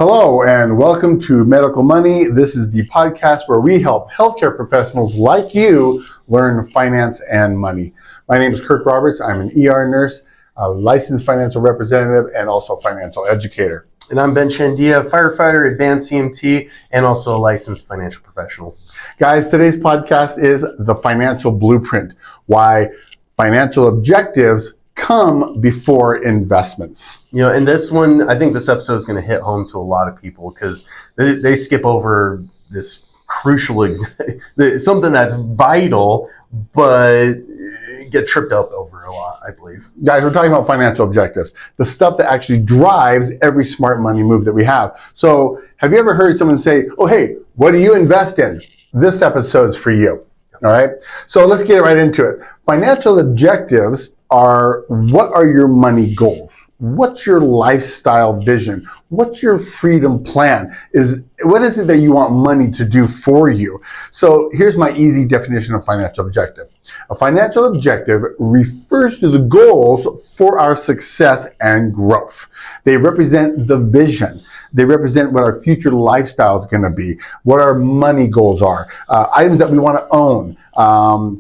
Hello and welcome to Medical Money. This is the podcast where we help healthcare professionals like you learn finance and money. My name is Kirk Roberts. I'm an ER nurse, a licensed financial representative, and also a financial educator. And I'm Ben Chandia, firefighter, advanced EMT, and also a licensed financial professional. Guys, today's podcast is the financial blueprint, why financial objectives come before investments. You know, and this one, I think this episode is going to hit home to a lot of people because they skip over this crucial, something that's vital, but get tripped up over a lot, I believe. Guys, we're talking about financial objectives, the stuff that actually drives every smart money move that we have. So have you ever heard someone say, oh, hey, what do you invest in? This episode's for you. All right. So let's get right into it. Financial objectives are, what are your money goals? What's your lifestyle vision? What's your freedom plan? What is it that you want money to do for you? So here's my easy definition of financial objective. A financial objective refers to the goals for our success and growth. They represent the vision. They represent what our future lifestyle is going to be, what our money goals are, items that we want to own,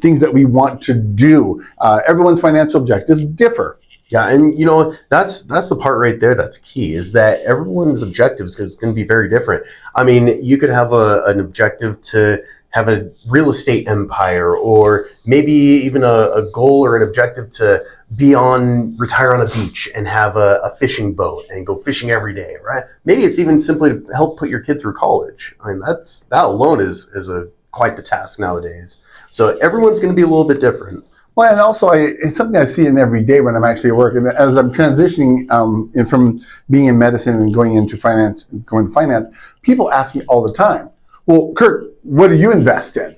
things that we want to do. Everyone's financial objectives differ. Yeah, and you know, that's the part right there that's key, is that everyone's objectives is going to be very different. I mean, you could have an objective to have a real estate empire, or maybe even a goal or an objective to retire on a beach and have a fishing boat and go fishing every day, right? Maybe it's even simply to help put your kid through college. I mean, that alone is quite the task nowadays. So everyone's going to be a little bit different. Well, and also it's something I see in every day when I'm actually working. As I'm transitioning from being in medicine and going to finance, people ask me all the time, well, Kurt, what do you invest in?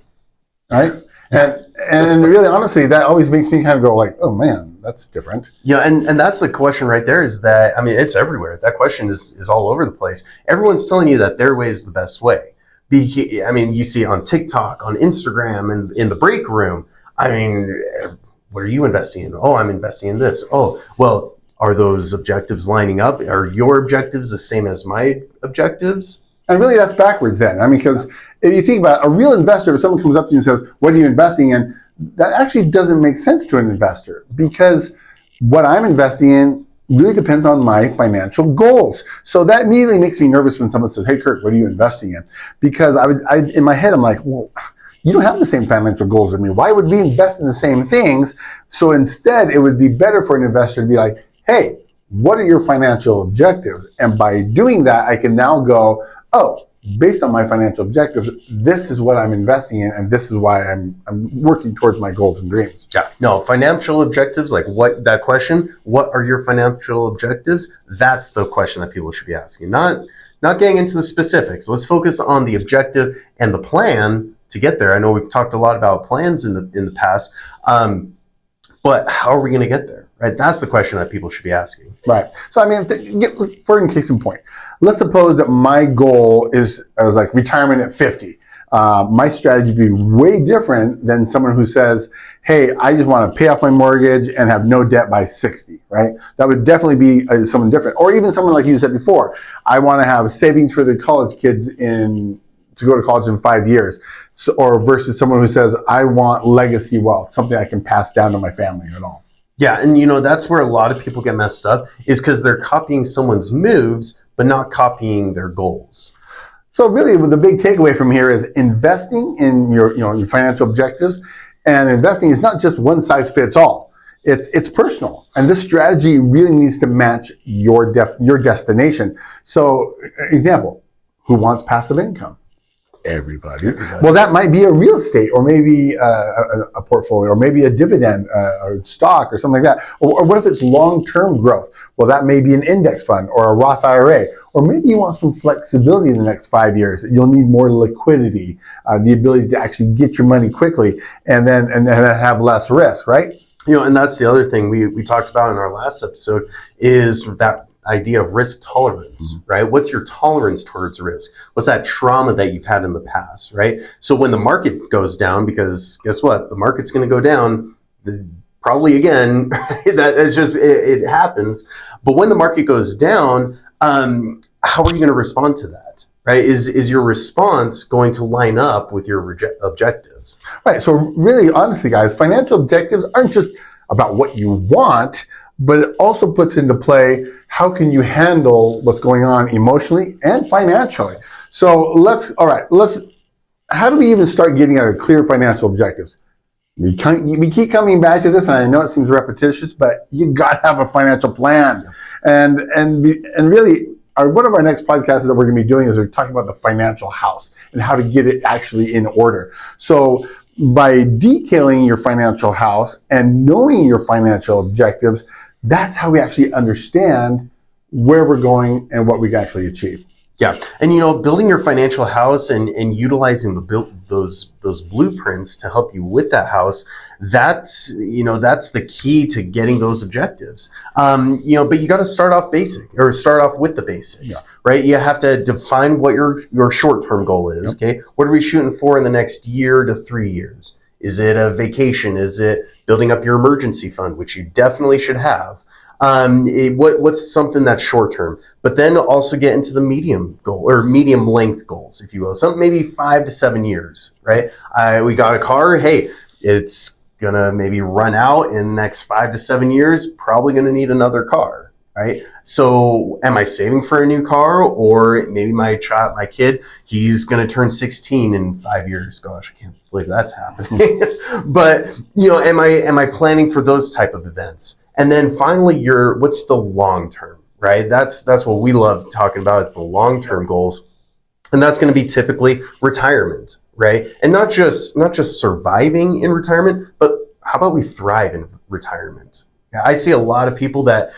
Right? And really, honestly, that always makes me kind of go like, oh man, that's different. Yeah, and that's the question right there, is that, I mean, it's everywhere. That question is all over the place. Everyone's telling you that their way is the best way. I mean, you see it on TikTok, on Instagram, and in the break room. I mean, what are you investing in? Oh, I'm investing in this. Oh, well, are those objectives lining up? Are your objectives the same as my objectives? And really, that's backwards then. I mean, because if you think about it, a real investor, if someone comes up to you and says, what are you investing in? That actually doesn't make sense to an investor, because what I'm investing in really depends on my financial goals. So that immediately makes me nervous when someone says, hey, Kurt, what are you investing in? Because in my head, I'm like, well, you don't have the same financial goals as me. Why would we invest in the same things? So instead, it would be better for an investor to be like, hey, what are your financial objectives? And by doing that, I can now go, oh, based on my financial objectives, this is what I'm investing in, and this is why I'm working towards my goals and dreams. Yeah. No, financial objectives, like that question, what are your financial objectives? That's the question that people should be asking, not getting into the specifics. Let's focus on the objective and the plan to get there. I know we've talked a lot about plans in the past, but how are we going to get there? Right? That's the question that people should be asking. Right. So I mean, for in case in point, let's suppose that my goal is like retirement at 50. My strategy would be way different than someone who says, hey, I just want to pay off my mortgage and have no debt by 60, right? That would definitely be someone different. Or even someone like you said before, I want to have savings for the college kids to go to college in 5 years. So, or versus someone who says, I want legacy wealth, something I can pass down to my family at all. Yeah, and you know, that's where a lot of people get messed up, is because they're copying someone's moves, but not copying their goals. So really, the big takeaway from here is investing in your financial objectives, and investing is not just one size fits all. It's personal, and this strategy really needs to match your destination. So, example, who wants passive income? Everybody. Well, that might be a real estate, or maybe a portfolio, or maybe a dividend or stock or something like that. Or what if it's long-term growth? Well, that may be an index fund or a Roth IRA. Or maybe you want some flexibility in the next 5 years. You'll need more liquidity, the ability to actually get your money quickly, and then have less risk, right? You know, and that's the other thing we talked about in our last episode, is that idea of risk tolerance, right? What's your tolerance towards risk? What's that trauma that you've had in the past, right? So when the market goes down, because guess what? The market's going to go down probably again. It's just, it happens. But when the market goes down, how are you going to respond to that? Right? Is your response going to line up with your objectives? Right. So really, honestly, guys, financial objectives aren't just about what you want, but it also puts into play how can you handle what's going on emotionally and financially. So how do we even start getting our clear financial objectives? We keep coming back to this, and I know it seems repetitious, but you got to have a financial plan. And really, one of our next podcasts that we're going to be doing is we're talking about the financial house and how to get it actually in order. So by detailing your financial house and knowing your financial objectives, that's how we actually understand where we're going and what we can actually achieve. Yeah, and building your financial house and utilizing those blueprints to help you with that house, that's the key to getting those objectives. But you got to start off with the basics, right? You have to define what your short-term goal is. Okay, what are we shooting for in the next year to 3 years? Is it a vacation? Is it building up your emergency fund, which you definitely should have? What's something that's short term, but then also get into the medium goal or medium length goals, if you will. Something maybe 5 to 7 years, right? We got a car. Hey, it's gonna maybe run out in the next 5 to 7 years. Probably gonna need another car, right? So, am I saving for a new car, or maybe my kid, he's gonna turn 16 in 5 years? Gosh, I can't believe that's happening. But am I planning for those type of events? And then finally, what's the long term, right? That's what we love talking about, is the long term goals, and that's going to be typically retirement, right? And not just surviving in retirement, but how about we thrive in retirement? I see a lot of people that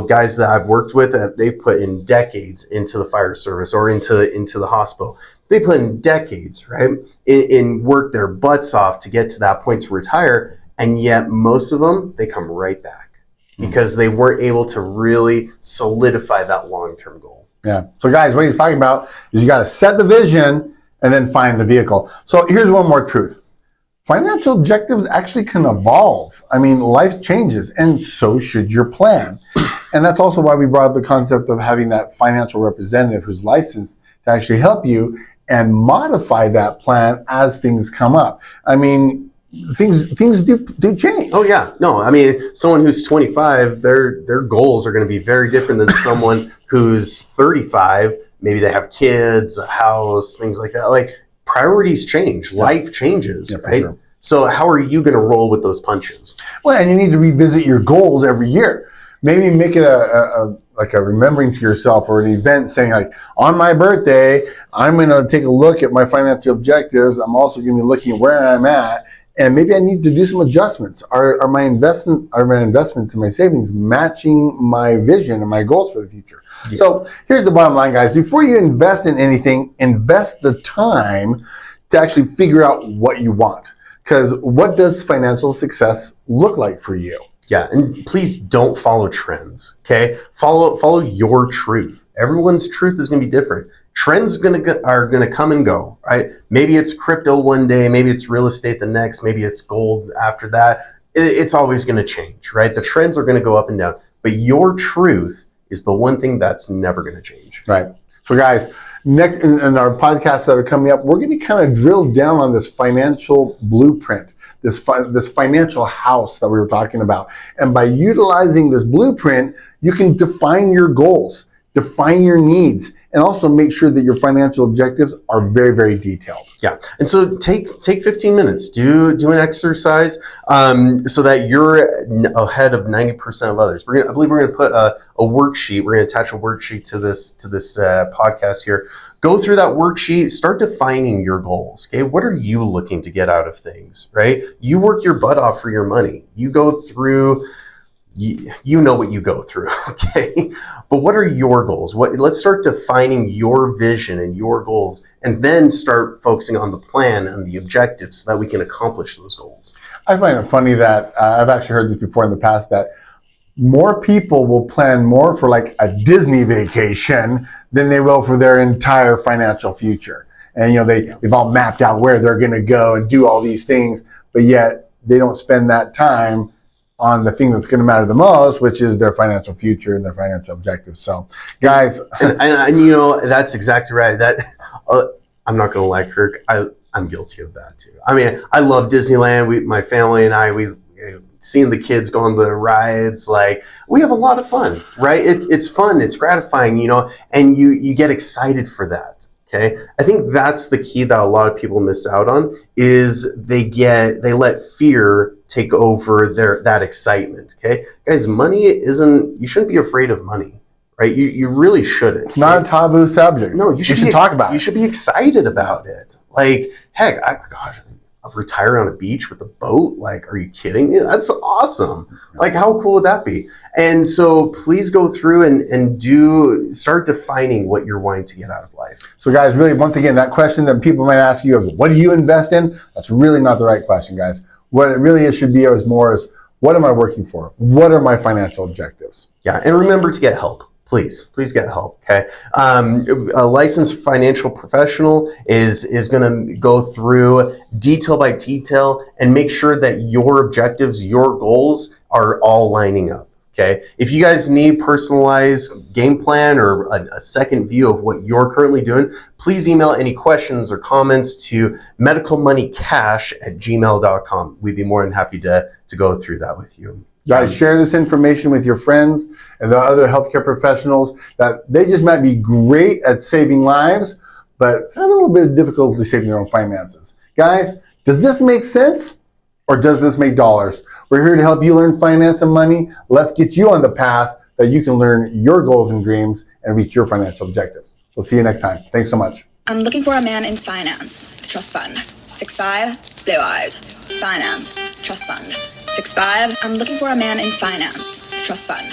guys that I've worked with, they've put in decades into the fire service or into the hospital. They put in decades, right, in work their butts off to get to that point to retire, and yet most of them, they come right back, because they weren't able to really solidify that long-term goal. Yeah. So guys, what he's talking about is you got to set the vision and then find the vehicle. So here's one more truth. Financial objectives actually can evolve. I mean, life changes, and so should your plan. And that's also why we brought up the concept of having that financial representative who's licensed to actually help you and modify that plan as things come up. I mean, things do change. Oh yeah, no, I mean, someone who's 25, their goals are going to be very different than someone who's 35. Maybe they have kids, a house, things like that. Like, priorities change, life changes, right? Sure. So how are you going to roll with those punches? Well, and you need to revisit your goals every year. Maybe make it a remembering to yourself, or an event saying, like, on my birthday, I'm going to take a look at my financial objectives. I'm also going to be looking at where I'm at. And maybe I need to do some adjustments. Are my investments and my savings matching my vision and my goals for the future? Yeah. So here's the bottom line, guys. Before you invest in anything, invest the time to actually figure out what you want. Because what does financial success look like for you? Yeah, and please don't follow trends, okay? Follow your truth. Everyone's truth is going to be different. Trends are gonna come and go, right? Maybe it's crypto one day, maybe it's real estate the next, maybe it's gold after that. It's always going to change, right? The trends are going to go up and down, but your truth is the one thing that's never going to change. Right. So guys, next in our podcasts that are coming up, we're going to kind of drill down on this financial blueprint, this financial house that we were talking about. And by utilizing this blueprint, you can define your goals, define your needs, and also make sure that your financial objectives are very, very detailed. Yeah, and so take 15 minutes, do an exercise so that you're ahead of 90% of others. I believe we're going to put a worksheet. We're going to attach a worksheet to this podcast here. Go through that worksheet, start defining your goals. Okay, what are you looking to get out of things, right? You work your butt off for your money. You go through. You know what you go through, okay? But what are your goals? Let's start defining your vision and your goals, and then start focusing on the plan and the objectives so that we can accomplish those goals. I find it funny that I've actually heard this before in the past, that more people will plan more for like a Disney vacation than they will for their entire financial future. And they've all mapped out where they're going to go and do all these things, but yet they don't spend that time on the thing that's going to matter the most, which is their financial future and their financial objectives. So, guys, and you know, that's exactly right. That I'm not gonna lie, Kirk. I'm guilty of that too. I mean, I love Disneyland. My family and I, we seeing the kids go on the rides, like we have a lot of fun, right? It's fun, it's gratifying, you know, and you get excited for that. Okay, I think that's the key that a lot of people miss out on is they let fear take over that excitement. Okay, guys, money isn't. You shouldn't be afraid of money, right? You really shouldn't. It's not a taboo subject. No, you should talk about it. You should be excited about it. Like, heck, I'll retire on a beach with a boat. Like, are you kidding me? That's awesome. Like, how cool would that be? And so please go through and start defining what you're wanting to get out of life. So guys, really, once again, that question that people might ask you is, what do you invest in? That's really not the right question, guys. What it really should be is more is, what am I working for? What are my financial objectives? Yeah, and remember to get help. Please get help, okay? A licensed financial professional is going to go through detail by detail and make sure that your objectives, your goals are all lining up, okay? If you guys need personalized game plan or a second view of what you're currently doing, please email any questions or comments to medicalmoneycash@gmail.com. We'd be more than happy to go through that with you. Guys, share this information with your friends and the other healthcare professionals that they just might be great at saving lives, but have a little bit of difficulty saving their own finances. Guys, does this make sense or does this make dollars? We're here to help you learn finance and money. Let's get you on the path that you can learn your goals and dreams and reach your financial objectives. We'll see you next time. Thanks so much. I'm looking for a man in finance, the trust fund. 6'5", blue eyes, finance, trust fund. 6'5", I'm looking for a man in finance, the trust fund.